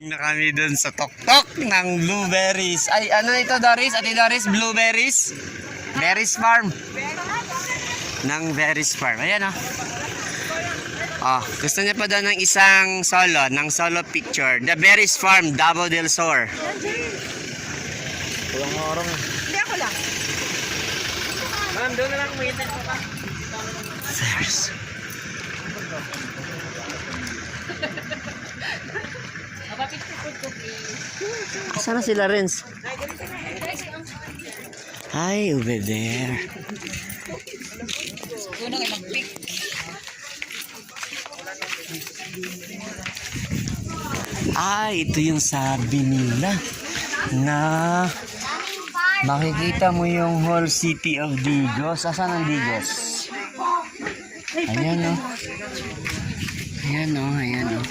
Na kami dun sa tok-tok ng blueberries. Ay, ano ito, Doris? Ate Doris, blueberries? Berries Farm. Ng Berries Farm. Ayan, oh. Oh, gusto niya pa daw ng isang solo, ng solo picture. The Berries Farm, Davao del Sur. Walang orang. Hindi ako lang. Ma'am, doon na lang kumita ko pa. There's... Sana sila, Renz? Hi, over there. Doon kayo mag-pick. Ito yung sabi nila na makikita mo yung whole city of Digos. Asan ang Digos? Ayan, oh. Ayan, oh. Ayan, oh.